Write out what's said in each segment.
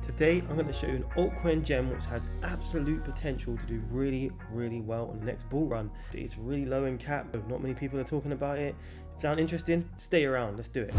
Today I'm going to show you an altcoin gem which has absolute potential to do really well on the next bull run. It's really low in cap, but not many people are talking about it. Sound interesting? Stay around, let's do it.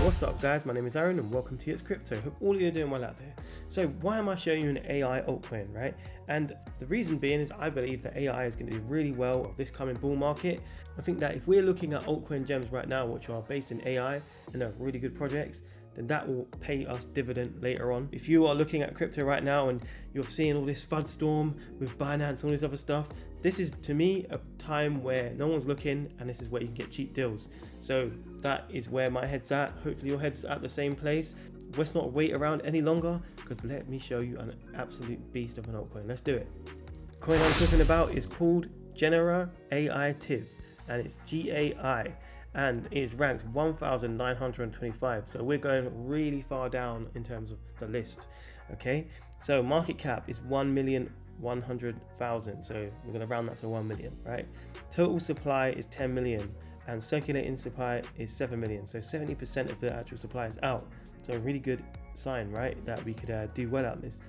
What's up guys, my name is Aaron and welcome to It's Crypto. Hope all of you are doing well out there. So why am I showing you an AI altcoin, right? And the reason being is I believe that AI is going to do really well this coming bull market. I think that if we're looking at altcoin gems right now which are based in AI and are really good projects, then that will pay us dividend later on. If you are looking at crypto right now and you're seeing all this FUD storm with Binance, all this other stuff, this is to me a time where no one's looking and this is where you can get cheap deals. So that is where my head's at. Hopefully your head's at the same place. Let's not wait around any longer because let me show you an absolute beast of an altcoin. Let's do it. The coin I'm talking about is called Generaitiv and it's GAI. And it is ranked 1,925, so we're going really far down in terms of the list. Okay, so market cap is 1,100,000, so we're going to round that to 1 million, right? Total supply is 10 million and circulating supply is 7 million, so 70% of the actual supply is out. So a really good sign, right, that we could do well out of this.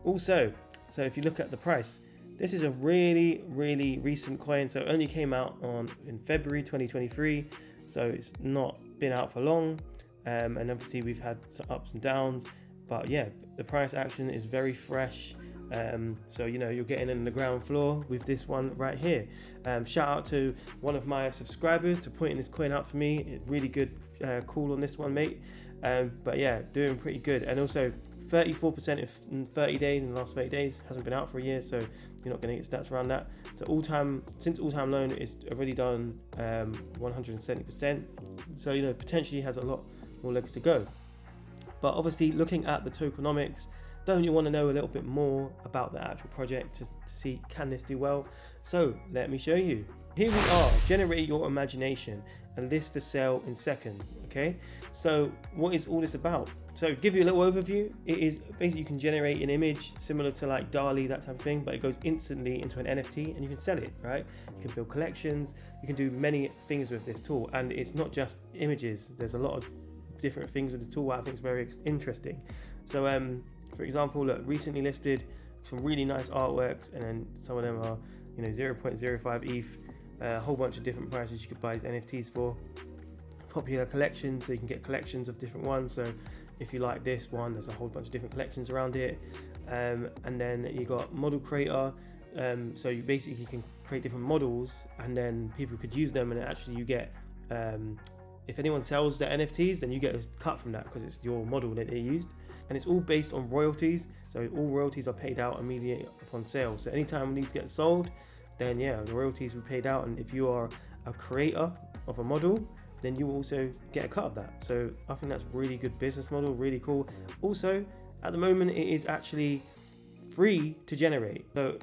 Also, so if you look at the price, this is a really recent coin, so it only came out in February 2023, so it's not been out for long, and obviously we've had some ups and downs, but yeah, the price action is very fresh. So you know, you're getting in the ground floor with this one right here. Shout out to one of my subscribers to pointing this coin out for me. It's really good call on this one, mate. But yeah, doing pretty good. And also 34% in 30 days, in the last 30 days, hasn't been out for a year, so you're not going to get stats around that. So since all-time loan, it's already done 170%, so you know, potentially has a lot more legs to go. But obviously looking at the tokenomics, don't you want to know a little bit more about the actual project to see, can this do well? So let me show you. Here we are, generate your imagination and list for sale in seconds. Okay, so what is all this about? So to give you a little overview, it is basically you can generate an image similar to like DALL-E, that type of thing, but it goes instantly into an NFT and you can sell it, right? You can build collections, you can do many things with this tool, and it's not just images. There's a lot of different things with the tool I think is very interesting. So for example, look, recently listed some really nice artworks, and then some of them are, you know, 0.05 ETH, a whole bunch of different prices you could buy these NFTs for. Popular collections, so you can get collections of different ones. So if you like this one, there's a whole bunch of different collections around it. And then you got model creator, so you basically can create different models and then people could use them, and actually you get, if anyone sells the NFTs, then you get a cut from that because it's your model that they used. And it's all based on royalties, so all royalties are paid out immediately upon sale. So anytime these get sold, then yeah, the royalties will be paid out, and if you are a creator of a model, then you also get a cut of that. So I think that's really good business model, really cool. Also, at the moment, it is actually free to generate. So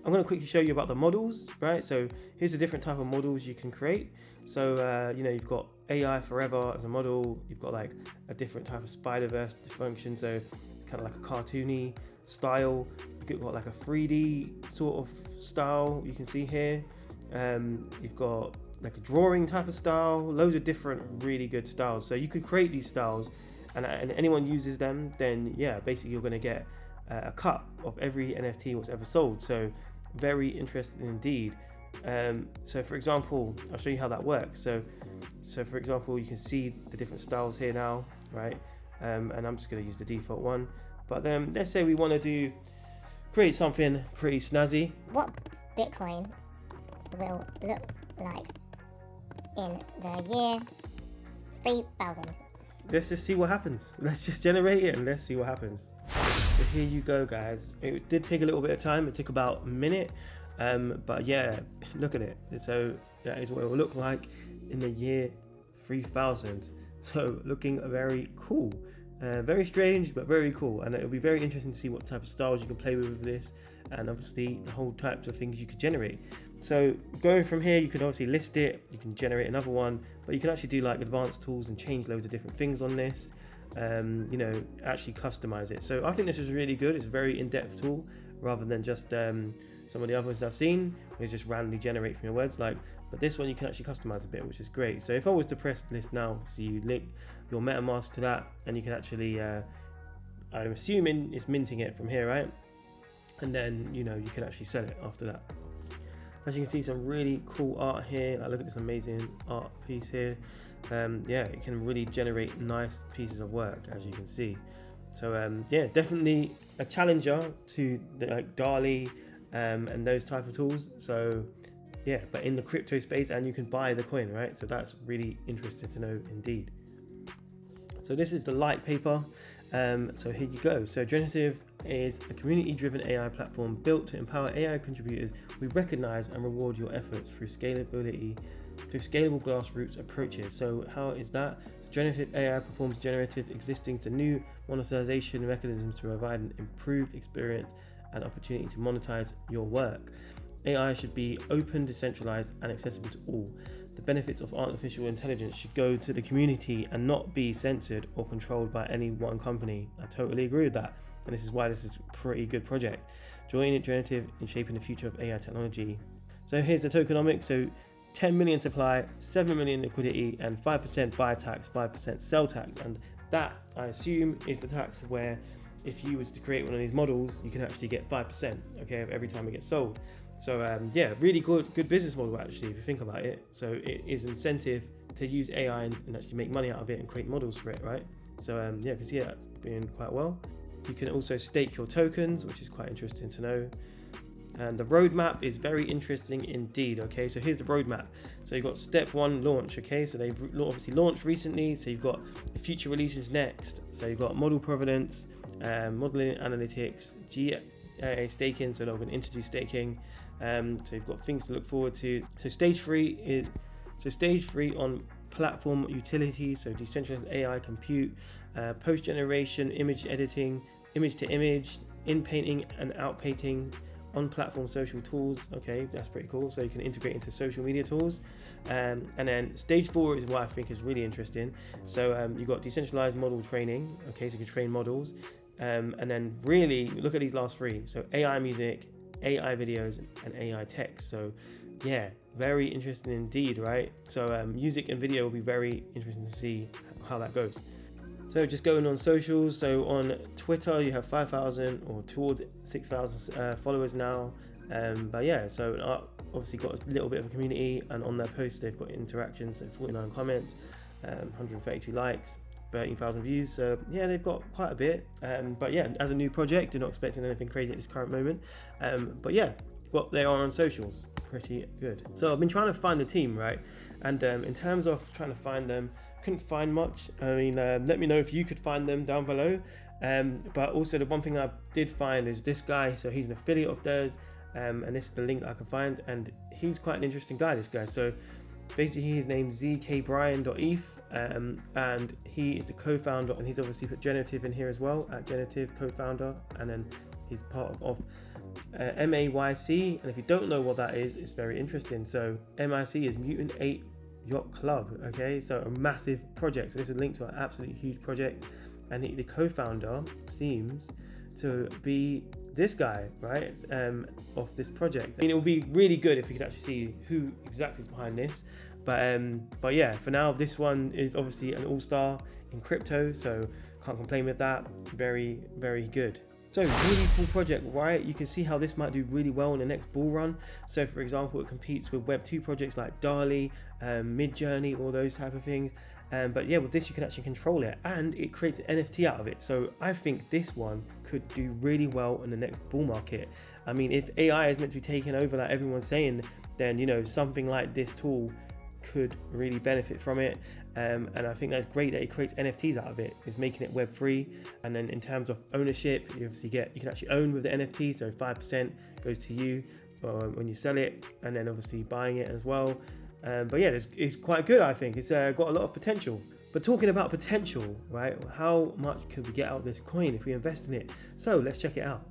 I'm going to quickly show you about the models, right? So here's the different type of models you can create. So you know, you've got AI forever as a model. You've got like a different type of Spider-Verse function, so it's kind of like a cartoony style. You've got like a 3D sort of style you can see here. You've got like a drawing type of style, loads of different really good styles. So you could create these styles, and anyone uses them, then yeah, basically you're going to get a cut of every NFT what's ever sold. So very interesting indeed. So for example, I'll show you how that works. So for example, you can see the different styles here now, right? And I'm just going to use the default one. But then let's say we want to create something pretty snazzy. What Bitcoin will look like in the year 3000. Let's just see what happens. Let's just generate it and let's see what happens. So here you go, guys. It did take a little bit of time. It took about a minute. But yeah, look at it. So that is what it will look like in the year 3000. So looking very cool. Very strange, but very cool. And it'll be very interesting to see what type of styles you can play with this. And obviously the whole types of things you could generate. So going from here, you can obviously list it, you can generate another one, but you can actually do like advanced tools and change loads of different things on this, you know, actually customize it. So I think this is really good. It's a very in-depth tool rather than just some of the others I've seen, where you just randomly generate from your words. Like but this one you can actually customize a bit, which is great. So if I was to press list now, so you link your MetaMask to that, and you can actually I'm assuming it's minting it from here, right? And then you can actually sell it after that. As you can see, some really cool art here. Like, look at this amazing art piece here. Yeah, it can really generate nice pieces of work, as you can see. So yeah, definitely a challenger to like DALL-E and those type of tools. So yeah, but in the crypto space, and you can buy the coin, right? So that's really interesting to know indeed. So this is the light paper. So here you go. So Generativ is a community-driven AI platform built to empower AI contributors. We recognize and reward your efforts through scalable grassroots approaches. So how is that? Generative AI performs generative existing to new monetization mechanisms to provide an improved experience and opportunity to monetize your work. AI should be open, decentralized, and accessible to all. The benefits of artificial intelligence should go to the community and not be censored or controlled by any one company. I totally agree with that, and this is why this is a pretty good project. Join Generativ in shaping the future of AI technology. So here's the tokenomics. So 10 million supply, 7 million liquidity, and 5% buy tax, 5% sell tax. And that, I assume, is the tax where if you was to create one of these models, you can actually get 5%, okay, of every time it gets sold. So yeah, really good business model actually, if you think about it. So it is incentive to use AI and actually make money out of it and create models for it, right? So yeah, you can see that doing quite well. You can also stake your tokens, which is quite interesting to know. And the roadmap is very interesting indeed. Okay, so here's the roadmap. So you've got step 1, launch. Okay, so they've obviously launched recently. So you've got the future releases next. So you've got model provenance, modeling analytics, GA staking. So they're going to introduce staking. So you've got things to look forward to. So stage 3 on platform utilities. So decentralized AI compute, post generation image editing, image to image, in painting and out painting, on platform social tools. Okay, that's pretty cool. So you can integrate into social media tools. And then stage 4 is what I think is really interesting. So you've got decentralized model training. Okay, so you can train models. And then really look at these last 3. So AI music, AI videos, and AI text. So yeah, very interesting indeed, right? So music and video will be very interesting to see how that goes. So just going on socials, so on Twitter you have 5,000 or towards 6,000 followers now, but yeah, so obviously got a little bit of a community, and on their posts they've got interactions, so 49 comments, 132 likes, 13,000 views, so yeah, they've got quite a bit, but yeah, as a new project, they're not expecting anything crazy at this current moment, but yeah, what they are on socials, pretty good. So I've been trying to find the team, right, and in terms of trying to find them, couldn't find much. I mean, let me know if you could find them down below, but also the one thing I did find is this guy. So he's an affiliate of theirs, and this is the link that I can find, and he's quite an interesting guy, this guy. So basically his name's zkbrian.eth, and he is the co-founder, and he's obviously put Generativ in here as well, at Generativ co-founder, and then he's part of MAYC, and if you don't know what that is, it's very interesting. So MIC is Mutant 8 Yacht Club. Okay, so a massive project. So this is linked to an absolutely huge project, and the co-founder seems to be this guy, right, of this project. I mean, it would be really good if we could actually see who exactly is behind this, but yeah, for now this one is obviously an all-star in crypto, so can't complain with that. Very, very good. So really cool project, right? You can see how this might do really well in the next bull run. So for example, it competes with Web 2 projects like DALL-E, Midjourney, all those type of things. But yeah, with this you can actually control it, and it creates an NFT out of it. So I think this one could do really well in the next bull market. I mean, if AI is meant to be taking over like everyone's saying, then something like this tool could really benefit from it. And I think that's great that it creates NFTs out of it. It's making it Web3. And then in terms of ownership, you can actually own with the NFT. So 5% goes to you when you sell it, and then obviously buying it as well. But yeah, it's quite good. I think it's got a lot of potential. But talking about potential, right? How much could we get out of this coin if we invest in it? So let's check it out.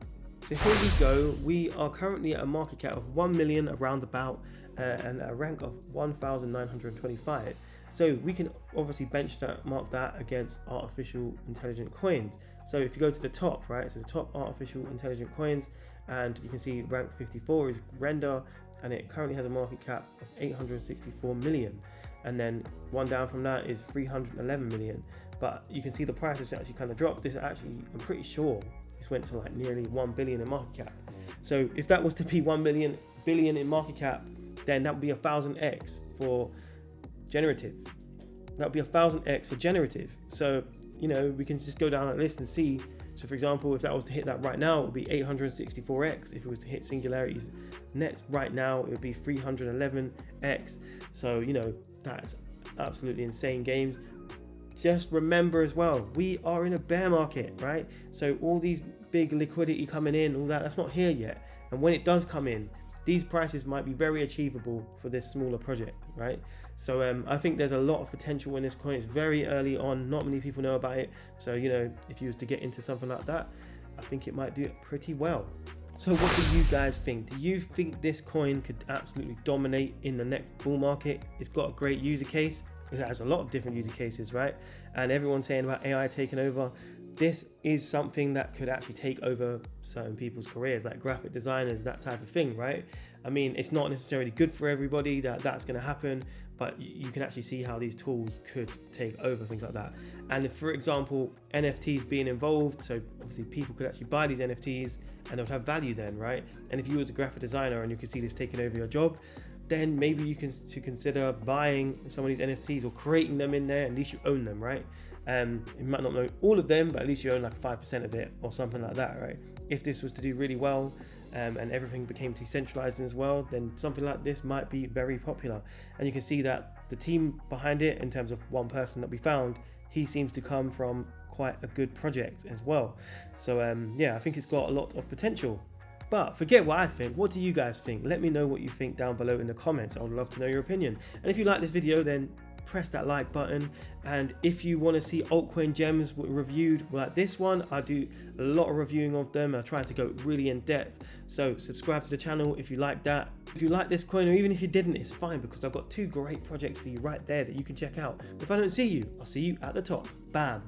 So here we go. We are currently at a market cap of 1 million around about, and a rank of 1,925. So we can obviously benchmark that against artificial intelligent coins. So if you go to the top, right, so the top artificial intelligent coins, and you can see rank 54 is Render, and it currently has a market cap of 864 million. And then one down from that is 311 million. But you can see the price has actually kind of dropped. This actually, I'm pretty sure this went to like nearly 1 billion in market cap. So if that was to be 1 billion in market cap, then that would be 1000x for Generative. That would be 1000x for Generative. So, you know, we can just go down that list and see. So for example, if that was to hit that right now, it would be 864x. If it was to hit Singularity's next right now, it would be 311x. So, you know, that's absolutely insane games. Just remember as well, we are in a bear market, right? So all these big liquidity coming in, all that, that's not here yet. And when it does come in, these prices might be very achievable for this smaller project, right? So I think there's a lot of potential in this coin. It's very early on, not many people know about it. So, you know, if you was to get into something like that, I think it might do it pretty well. So what do you guys think? Do you think this coin could absolutely dominate in the next bull market? It's got a great user case. It has a lot of different user cases, right? And everyone's saying about AI taking over. This is something that could actually take over certain people's careers, like graphic designers, that type of thing, right? I mean, it's not necessarily good for everybody that's going to happen, but you can actually see how these tools could take over things like that. And if, for example, NFTs being involved, so obviously people could actually buy these NFTs and it would have value then, right? And if you was a graphic designer and you could see this taking over your job, then maybe you can consider buying some of these NFTs or creating them in there. At least you own them, right? You might not know all of them, but at least you own like 5% of it or something like that, right? If this was to do really well and everything became decentralized as well, then something like this might be very popular. And you can see that the team behind it, in terms of one person that we found, he seems to come from quite a good project as well. So yeah, I think it's got a lot of potential. But forget what I think. What do you guys think? Let me know what you think down below in the comments. I would love to know your opinion. And if you like this video, then press that like button. And if you want to see altcoin gems reviewed like this one, I do a lot of reviewing of them. I try to go really in depth. So subscribe to the channel if you like that. If you like this coin, or even if you didn't, it's fine, because I've got 2 great projects for you right there that you can check out. If I don't see you, I'll see you at the top. Bam.